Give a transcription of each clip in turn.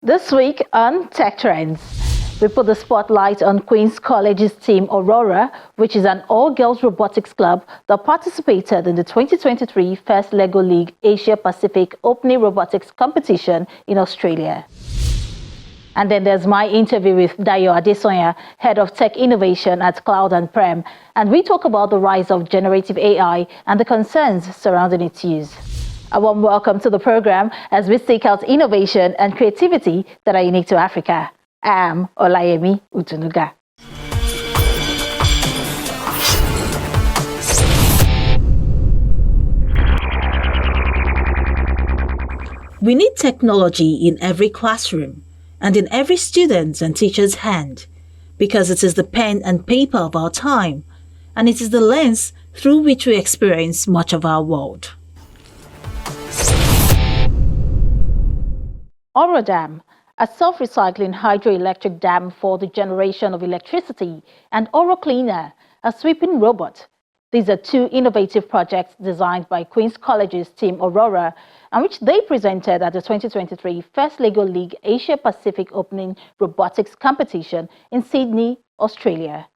This week on Tech Trends, we put the spotlight on Queen's College's Team Aurora, which is an all-girls robotics club that participated in the 2023 First Lego League Asia Pacific Opening Robotics Competition in Australia. And then there's my interview with Dayo Adesonya, Head of Tech Innovation at Cloud and Prem, and we talk about the rise of generative AI and the concerns surrounding its use. A warm welcome to the program as we seek out innovation and creativity that are unique to Africa. I am Olayemi Utunuga. We need technology in every classroom and in every student's and teacher's hand, because it is the pen and paper of our time, and it is the lens through which we experience much of our world. Oro Dam, a self-recycling hydroelectric dam for the generation of electricity, and Oro Cleaner, a sweeping robot. These are two innovative projects designed by Queen's College's Team Aurora, and which they presented at the 2023 First Lego League Asia Pacific Opening Robotics Competition in Sydney, Australia.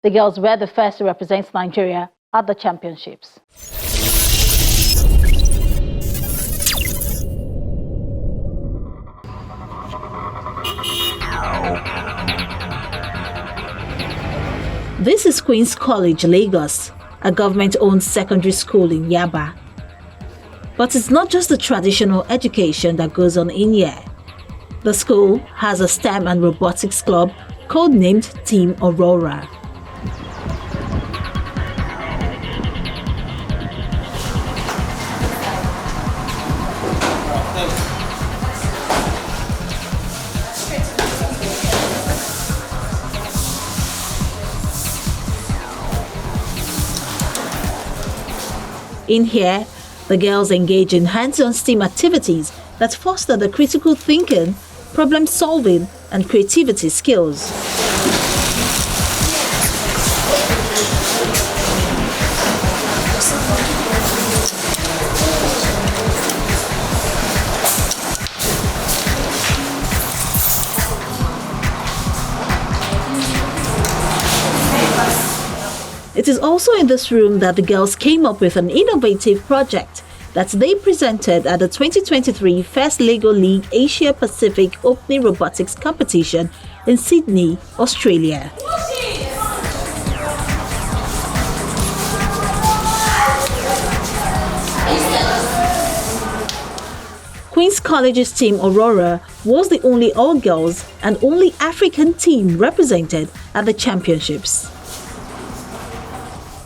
The girls were the first to represent Nigeria at the championships. This is Queen's College, Lagos, a government-owned secondary school in Yaba. But it's not just the traditional education that goes on in here. The school has a STEM and robotics club codenamed Team Aurora. In here, the girls engage in hands-on STEAM activities that foster the critical thinking, problem-solving, and creativity skills. It is also in this room that the girls came up with an innovative project that they presented at the 2023 First Lego League Asia Pacific Opening Robotics Competition in Sydney, Australia. Queen's College's Team Aurora was the only all-girls and only African team represented at the championships.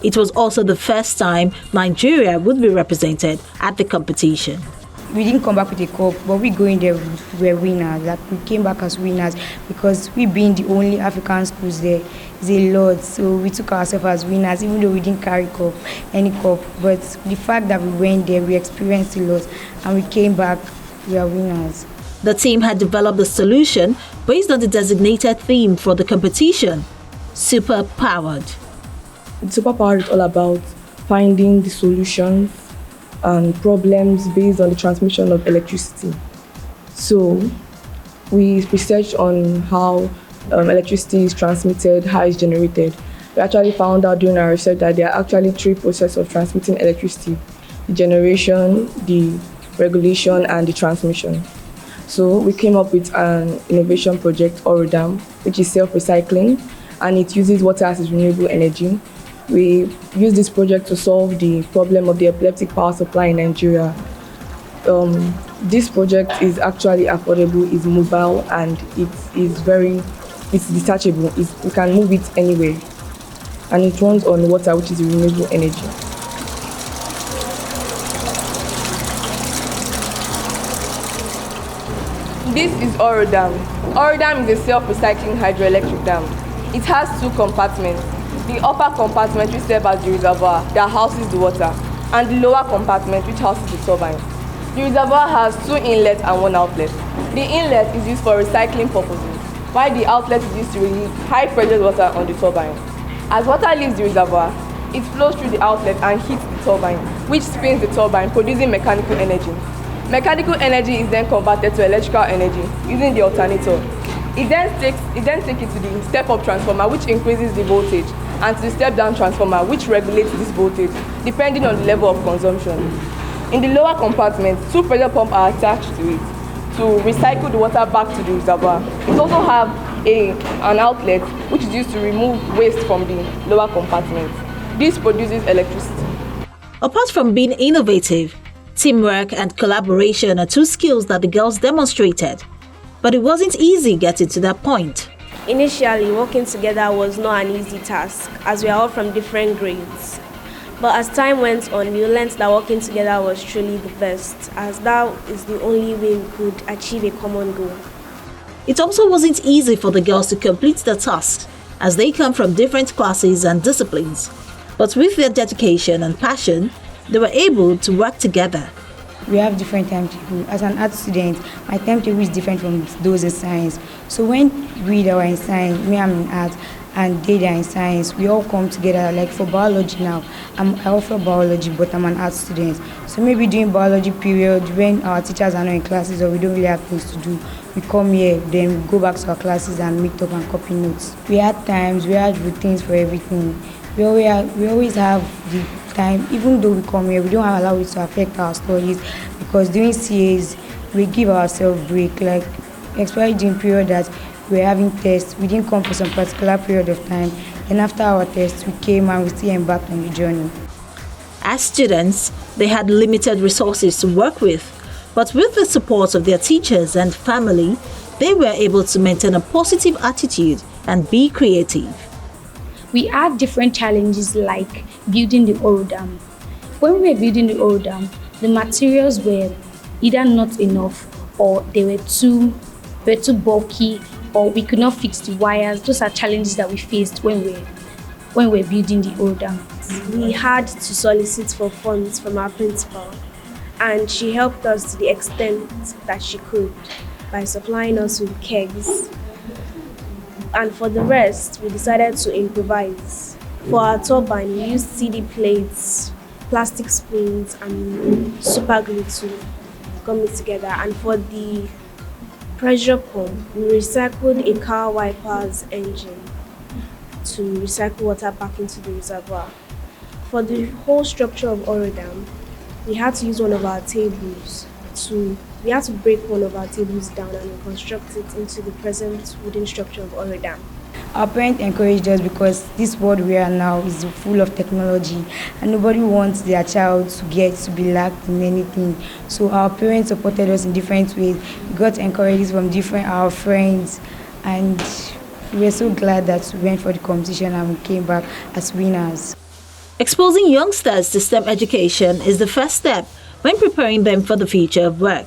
It was also the first time Nigeria would be represented at the competition. We didn't come back with a cup, but we go in there, we were winners. Like, we came back as winners because we being the only African schools there is a lot. So we took ourselves as winners, even though we didn't carry any cup. But the fact that we went there, we experienced a lot, and we came back, we are winners. The team had developed a solution based on the designated theme for the competition, Super Powered. Superpower is all about finding the solutions and problems based on the transmission of electricity. So we researched on how electricity is transmitted, how it's generated. We actually found out during our research that there are actually three processes of transmitting electricity: the generation, the regulation, and the transmission. So we came up with an innovation project, Oro Dam, which is self-recycling, and it uses water as its renewable energy. We use this project to solve the problem of the epileptic power supply in Nigeria. This project is actually affordable, is mobile, and it's detachable. We can move it anywhere, and it runs on water, which is renewable energy. This is Oro Dam. Oro Dam is a self-recycling hydroelectric dam. It has two compartments. The upper compartment, which serves as the reservoir that houses the water, and the lower compartment, which houses the turbine. The reservoir has two inlets and one outlet. The inlet is used for recycling purposes, while the outlet is used to release high-pressure water on the turbine. As water leaves the reservoir, it flows through the outlet and hits the turbine, which spins the turbine, producing mechanical energy. Mechanical energy is then converted to electrical energy using the alternator. It then takes it to the step-up transformer, which increases the voltage, and to the step-down transformer, which regulates this voltage, depending on the level of consumption. In the lower compartment, 2 pressure pumps are attached to it to recycle the water back to the reservoir. It also has an outlet, which is used to remove waste from the lower compartment. This produces electricity. Apart from being innovative, teamwork and collaboration are 2 skills that the girls demonstrated. But it wasn't easy getting to that point. Initially, working together was not an easy task, as we are all from different grades. But as time went on, we learned that working together was truly the best, as that is the only way we could achieve a common goal. It also wasn't easy for the girls to complete the task, as they come from different classes and disciplines. But with their dedication and passion, they were able to work together. We have different timetables. As an art student, my timetable is different from those in science. So when we that were in science, me I'm in art, and they that are in science, we all come together. Like for biology now, I offer biology, but I'm an art student. So maybe during biology period, when our teachers are not in classes or we don't really have things to do, we come here, then we go back to our classes and meet up and copy notes. We had times, we had routines for everything. We always have the time, even though we come here, we don't allow it to affect our studies, because during CAs, we give ourselves break, like especially during period that we're having tests, we didn't come for some particular period of time, and after our tests, we came and we still embarked on the journey. As students, they had limited resources to work with, but with the support of their teachers and family, they were able to maintain a positive attitude and be creative. We had different challenges like building the oil dam. When we were building the oil dam, the materials were either not enough or they were too bulky, or we could not fix the wires. Those are challenges that we faced when we're building the oil dam. We had to solicit for funds from our principal, and she helped us to the extent that she could by supplying us with kegs. And for the rest, we decided to improvise. For our turbine, we used CD plates, plastic spoons, and super glue to gum it together. And for the pressure pump, we recycled a car wiper's engine to recycle water back into the reservoir. For the whole structure of Orodam, we had to use one of our tables we had to break one of our tables down and reconstruct it into the present wooden structure of Orodam. Our parents encouraged us because this world we are now is full of technology and nobody wants their child to be lacked in anything. So our parents supported us in different ways. We got encouragements from our friends, and we were so glad that we went for the competition and we came back as winners. Exposing youngsters to STEM education is the first step when preparing them for the future of work.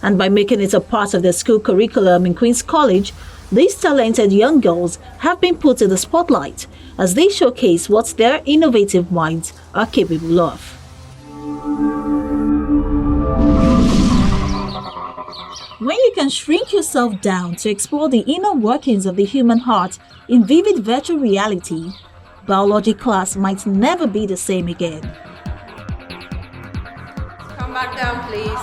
And by making it a part of their school curriculum in Queen's College, these talented young girls have been put in the spotlight as they showcase what their innovative minds are capable of. When you can shrink yourself down to explore the inner workings of the human heart in vivid virtual reality, biology class might never be the same again. Come back down, please.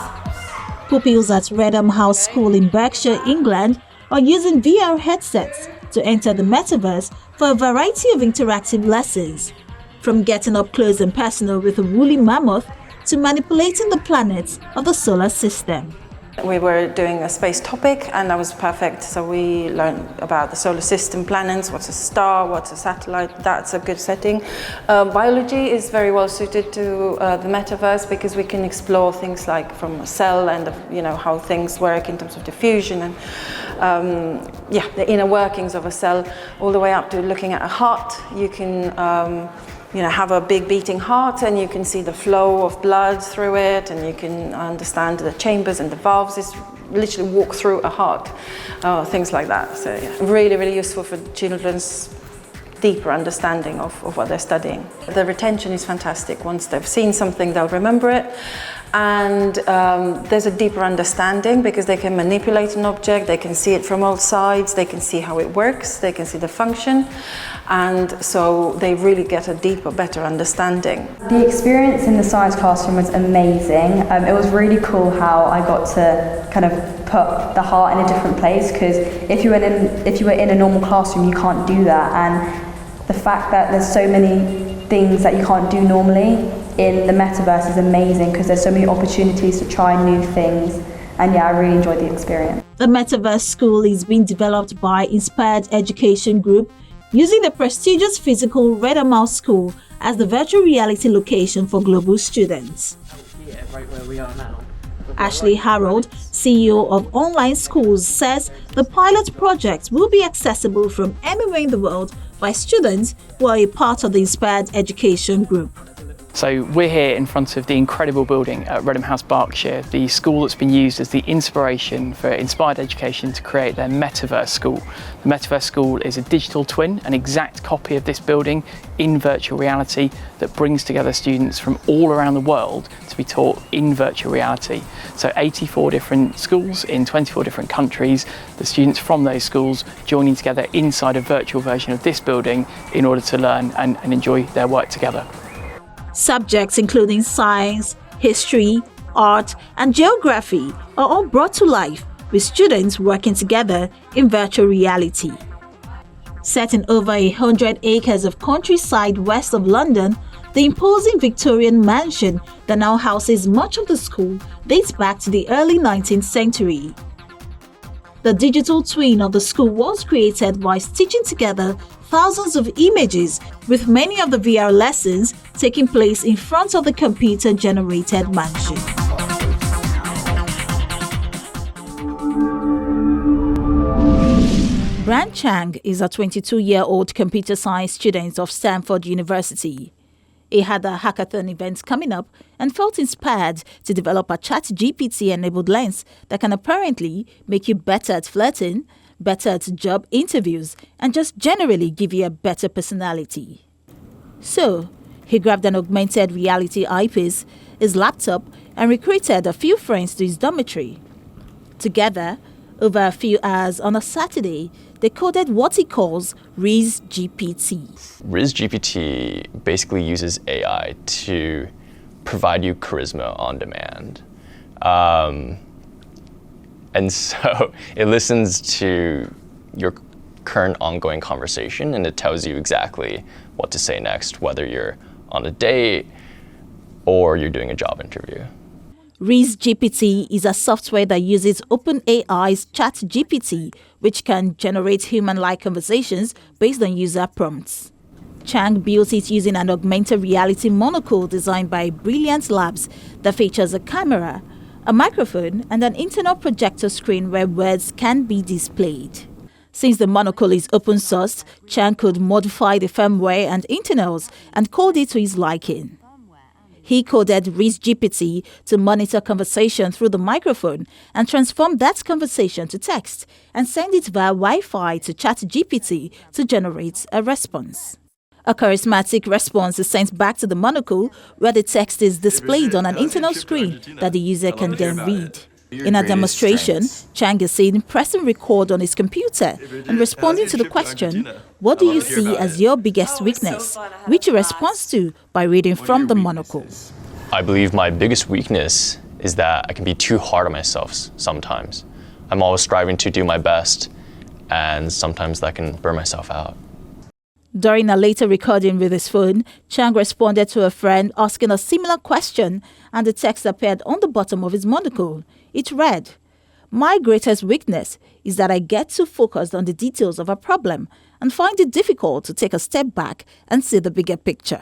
Pupils at Redham House School in Berkshire, England, are using VR headsets to enter the metaverse for a variety of interactive lessons, from getting up close and personal with a woolly mammoth to manipulating the planets of the solar system. We were doing a space topic and that was perfect. So we learned about the solar system, planets, what's a star, what's a satellite. That's a good setting. Biology is very well suited to the metaverse because we can explore things like from a cell and how things work in terms of diffusion and the inner workings of a cell, all the way up to looking at a heart. You can have a big beating heart and you can see the flow of blood through it, and you can understand the chambers and the valves. It's literally walk through a heart, things like that. So yeah, really, really useful for children's deeper understanding of what they're studying. The retention is fantastic. Once they've seen something, they'll remember it. And there's a deeper understanding because they can manipulate an object, they can see it from all sides, they can see how it works, they can see the function, and so they really get a deeper, better understanding. The experience in the science classroom was amazing. It was really cool how I got to kind of put the heart in a different place, because if you were in a normal classroom, you can't do that, and the fact that there's so many things that you can't do normally in the metaverse is amazing, because there's so many opportunities to try new things, and yeah, I really enjoyed the experience. The Metaverse School is being developed by Inspired Education Group, using the prestigious physical Mouse School as the virtual reality location for global students. Yeah, right where we are now. Ashley Harold, CEO of Online Schools, says the pilot project will be accessible from anywhere in the world by students who are a part of the Inspired Education Group. So we're here in front of the incredible building at Redham House, Berkshire, the school that's been used as the inspiration for Inspired Education to create their Metaverse School. The Metaverse School is a digital twin, an exact copy of this building in virtual reality that brings together students from all around the world to be taught in virtual reality. So 84 different schools in 24 different countries, the students from those schools joining together inside a virtual version of this building in order to learn and enjoy their work together. Subjects including science, history, art, and geography are all brought to life with students working together in virtual reality. Set in over 100 acres of countryside west of London, the imposing Victorian mansion that now houses much of the school dates back to the early 19th century. The digital twin of the school was created by stitching together thousands of images, with many of the VR lessons taking place in front of the computer-generated mansion. Bran Chang is a 22-year-old computer science student of Stanford University. He had a hackathon event coming up and felt inspired to develop a ChatGPT-enabled lens that can apparently make you better at flirting, better at job interviews, and just generally give you a better personality. So, he grabbed an augmented reality eyepiece, his laptop, and recruited a few friends to his dormitory. Together, over a few hours on a Saturday, they coded what he calls ReGPT. ReGPT basically uses AI to provide you charisma on demand. And so it listens to your current ongoing conversation, and it tells you exactly what to say next, whether you're on a date or you're doing a job interview. ReGPT is a software that uses OpenAI's ChatGPT, which can generate human-like conversations based on user prompts. Chang built it using an augmented reality monocle designed by Brilliant Labs that features a camera, a microphone, and an internal projector screen where words can be displayed. Since the monocle is open sourced, Chang could modify the firmware and internals and code it to his liking. He coded ReGPT to monitor conversation through the microphone and transform that conversation to text and send it via Wi-Fi to ChatGPT to generate a response. A charismatic response is sent back to the monocle, where the text is displayed on an internal screen that the user can then read. In a demonstration, Chang is seen pressing record on his computer and responding to the question, "What do you see as your biggest weakness?" which he responds to by reading from the monocle. I believe my biggest weakness is that I can be too hard on myself sometimes. I'm always striving to do my best, and sometimes that can burn myself out. During a later recording with his phone, Chang responded to a friend asking a similar question, and the text appeared on the bottom of his monocle. It read, "My greatest weakness is that I get too focused on the details of a problem and find it difficult to take a step back and see the bigger picture."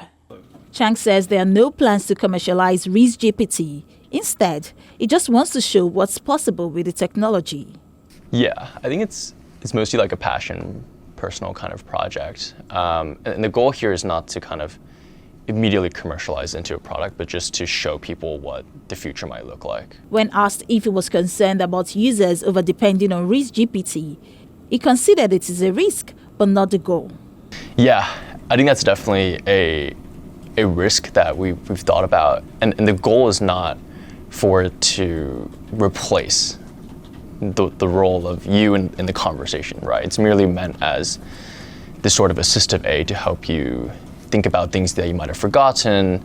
Chang says there are no plans to commercialize ReGPT. Instead, he just wants to show what's possible with the technology. Yeah, I think it's mostly like a passion, personal kind of project. And the goal here is not to kind of immediately commercialize into a product, but just to show people what the future might look like. When asked if he was concerned about users over-depending on ReGPT, he considered it is a risk, but not the goal. Yeah, I think that's definitely a risk that we've thought about. And the goal is not for it to replace the role of you in the conversation, right? It's merely meant as this sort of assistive aid to help you think about things that you might have forgotten.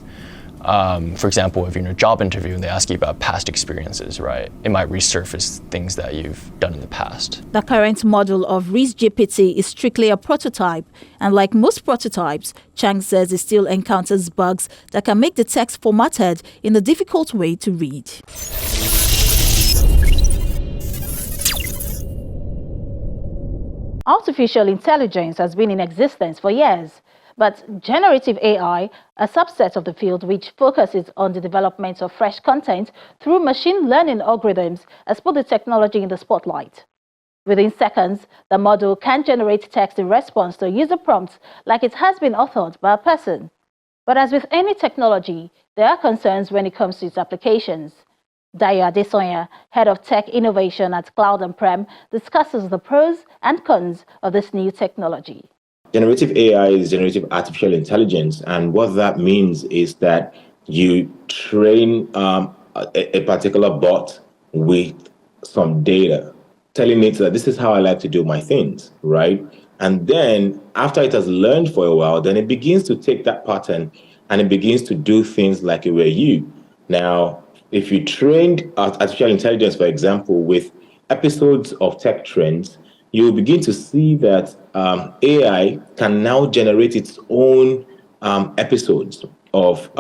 For example, if you're in a job interview and they ask you about past experiences, right, it might resurface things that you've done in the past. The current model of ReGPT is strictly a prototype, and like most prototypes, Chang says it still encounters bugs that can make the text formatted in a difficult way to read. Artificial intelligence has been in existence for years, but generative AI, a subset of the field which focuses on the development of fresh content through machine learning algorithms, has put the technology in the spotlight. Within seconds, the model can generate text in response to user prompts like it has been authored by a person. But as with any technology, there are concerns when it comes to its applications. Dayo Adesonya, Head of Tech Innovation at Cloud and Prem, discusses the pros and cons of this new technology. Generative AI is generative artificial intelligence, and what that means is that you train a particular bot with some data, telling it that this is how I like to do my things, right? And then after it has learned for a while, then it begins to take that pattern and it begins to do things like it were you. Now, if you trained artificial intelligence, for example, with episodes of tech trends, you will begin to see that AI can now generate its own episodes of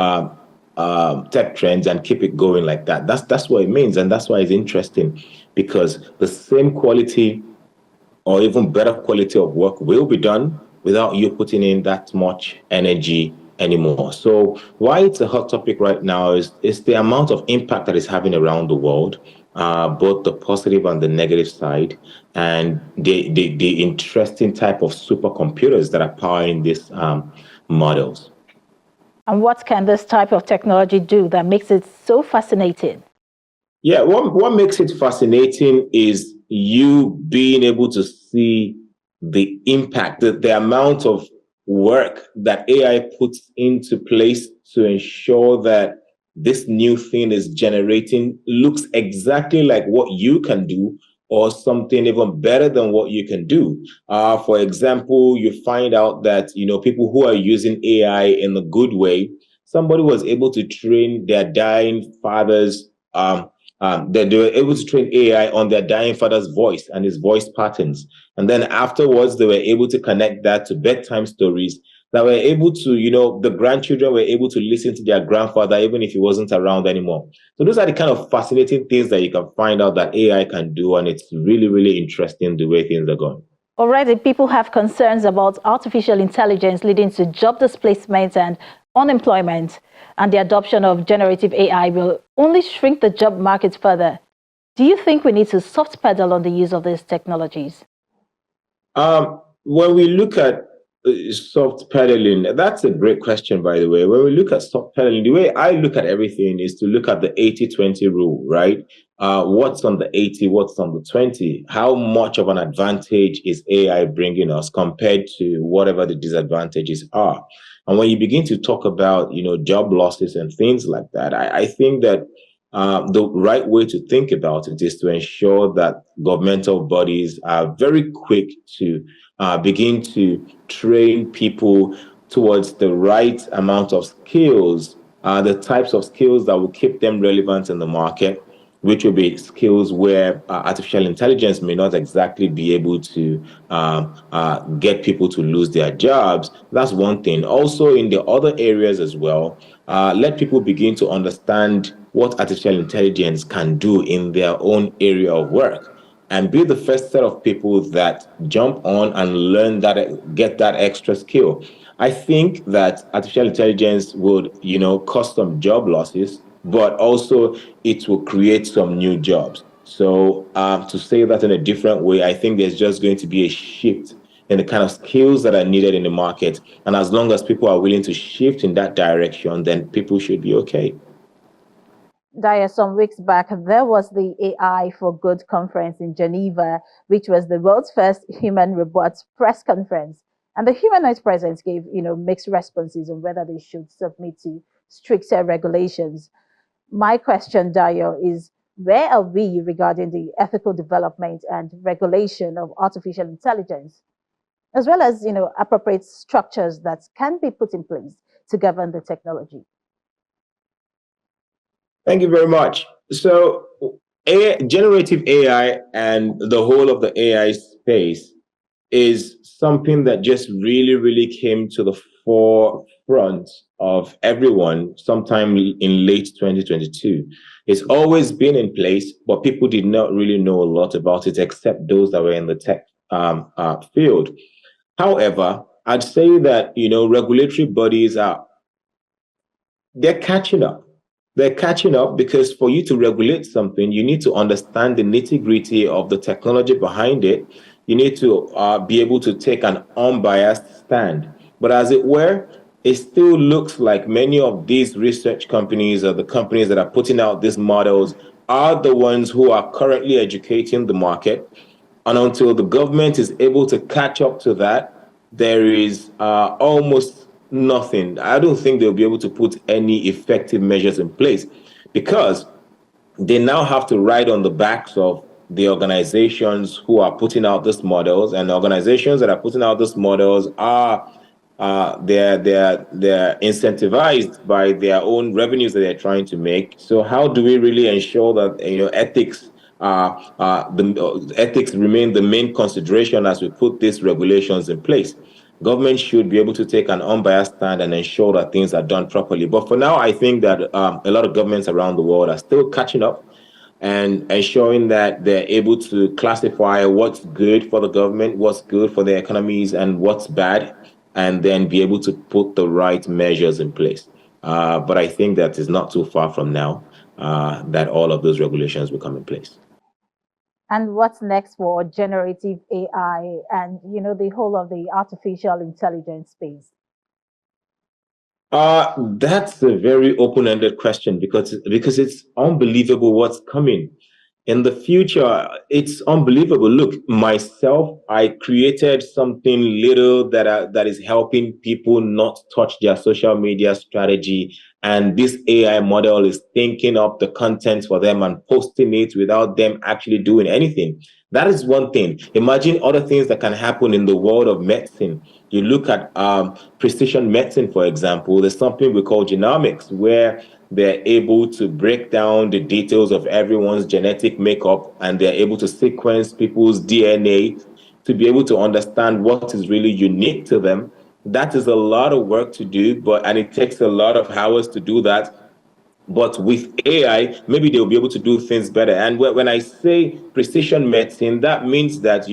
tech trends and keep it going like that. That's what it means, and that's why it's interesting, because the same quality or even better quality of work will be done without you putting in that much energy anymore. So why it's a hot topic right now is the amount of impact that it's having around the world, both the positive and the negative side, and the interesting type of supercomputers that are powering these models. And what can this type of technology do that makes it so fascinating? Yeah, what makes it fascinating is you being able to see the impact, the amount of work that AI puts into place to ensure that this new thing is generating looks exactly like what you can do, or something even better than what you can do. For example, you find out that people who are using AI in a good way, somebody was able to train their dying father's they were able to train AI on their dying father's voice and his voice patterns. And then afterwards, they were able to connect that to bedtime stories that were able to, the grandchildren were able to listen to their grandfather even if he wasn't around anymore. So those are the kind of fascinating things that you can find out that AI can do. And it's really, really interesting the way things are going. Already, people have concerns about artificial intelligence leading to job displacement and unemployment, and the adoption of generative AI will only shrink the job market further. Do you think we need to soft pedal on the use of these technologies? When we look at soft pedaling, that's a great question, by the way. When we look at soft pedaling, the way I look at everything is to look at the 80-20 rule, right? What's on the 80, what's on the 20? How much of an advantage is AI bringing us compared to whatever the disadvantages are? And when you begin to talk about, job losses and things like that, I think that the right way to think about it is to ensure that governmental bodies are very quick to begin to train people towards the right amount of skills, the types of skills that will keep them relevant in the market, which will be skills where artificial intelligence may not exactly be able to get people to lose their jobs. That's one thing. Also, in the other areas as well, let people begin to understand what artificial intelligence can do in their own area of work, and be the first set of people that jump on and learn that, get that extra skill. I think that artificial intelligence would, cause some job losses, but also it will create some new jobs. So to say that in a different way, I think there's just going to be a shift in the kind of skills that are needed in the market. And as long as people are willing to shift in that direction, then people should be okay. Dayo, some weeks back, there was the AI for Good conference in Geneva, which was the world's first human robots press conference. And the humanoid presence gave, mixed responses on whether they should submit to stricter regulations. my question, Dayo, is where are we regarding the ethical development and regulation of artificial intelligence, as well as appropriate structures that can be put in place to govern the technology? Thank you very much. So, generative AI and the whole of the AI space is something that just really, really came to the forefront of everyone sometime in late 2022. It's always been in place, but people did not really know a lot about it except those that were in the tech field. However, I'd say that regulatory bodies they're catching up. They're catching up because for you to regulate something, you need to understand the nitty-gritty of the technology behind it. You need to be able to take an unbiased stand. But as it were, it still looks like many of these research companies or the companies that are putting out these models are the ones who are currently educating the market. And until the government is able to catch up to that, there is almost nothing. I don't think they'll be able to put any effective measures in place because they now have to ride on the backs of the organizations who are putting out these models, and the organizations that are putting out these models are they're incentivized by their own revenues that they're trying to make. So how do we really ensure that ethics the ethics remain the main consideration as we put these regulations in place? Government should be able to take an unbiased stand and ensure that things are done properly. But for now, I think that a lot of governments around the world are still catching up and ensuring that they're able to classify what's good for the government, what's good for their economies, and what's bad, and then be able to put the right measures in place. But I think that is not too far from now that all of those regulations will come in place. And what's next for generative AI and the whole of the artificial intelligence space? That's a very open-ended question because it's unbelievable what's coming. In the future, it's unbelievable. Look, myself, I created something little that is helping people not touch their social media strategy. And this AI model is thinking up the content for them and posting it without them actually doing anything. That is one thing. Imagine other things that can happen in the world of medicine. You look at precision medicine, for example, there's something we call genomics, where they're able to break down the details of everyone's genetic makeup and they're able to sequence people's DNA to be able to understand what is really unique to them. That is a lot of work to do, and it takes a lot of hours to do that. But with AI, maybe they'll be able to do things better. And when I say precision medicine, that means that,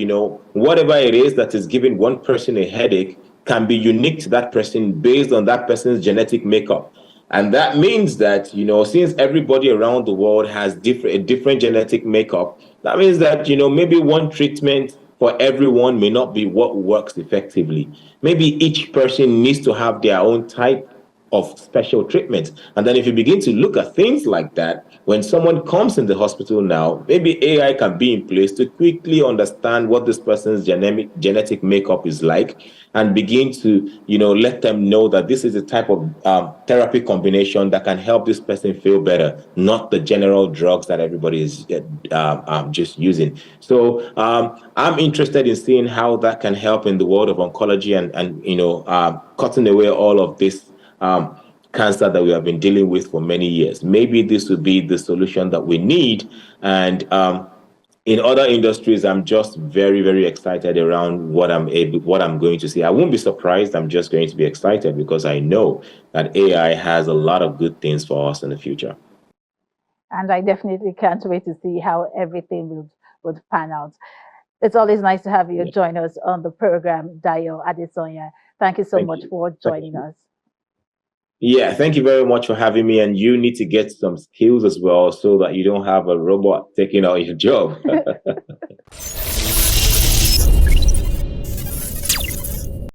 whatever it is that is giving one person a headache can be unique to that person based on that person's genetic makeup. And that means that, since everybody around the world has a different genetic makeup, that means that, maybe one treatment for everyone may not be what works effectively. Maybe each person needs to have their own type of special treatment. And then if you begin to look at things like that, when someone comes in the hospital now, maybe AI can be in place to quickly understand what this person's genetic makeup is like and begin to, let them know that this is a type of therapy combination that can help this person feel better, not the general drugs that everybody is just using. So I'm interested in seeing how that can help in the world of oncology and cutting away all of this cancer that we have been dealing with for many years. Maybe this would be the solution that we need. And in other industries, I'm just very, very excited around what I'm going to see. I won't be surprised. I'm just going to be excited because I know that AI has a lot of good things for us in the future. And I definitely can't wait to see how everything would pan out. It's always nice to have you join us on the program, Dayo Adesonya. Thank you so much for joining us. Yeah, thank you very much for having me. And you need to get some skills as well so that you don't have a robot taking out your job.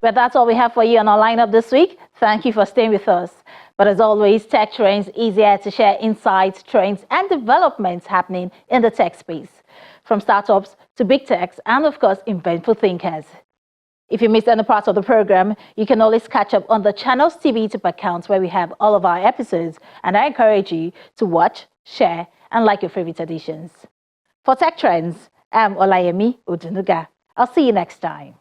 But that's all we have for you on our lineup this week. Thank you for staying with us. But as always, Tech Trends is here to share insights, trends, and developments happening in the tech space, from startups to big techs and, of course, inventful thinkers. If you missed any part of the program, you can always catch up on the Channels TV YouTube accounts where we have all of our episodes, and I encourage you to watch, share, and like your favorite editions. For Tech Trends, I'm Olayemi Odunuga. I'll see you next time.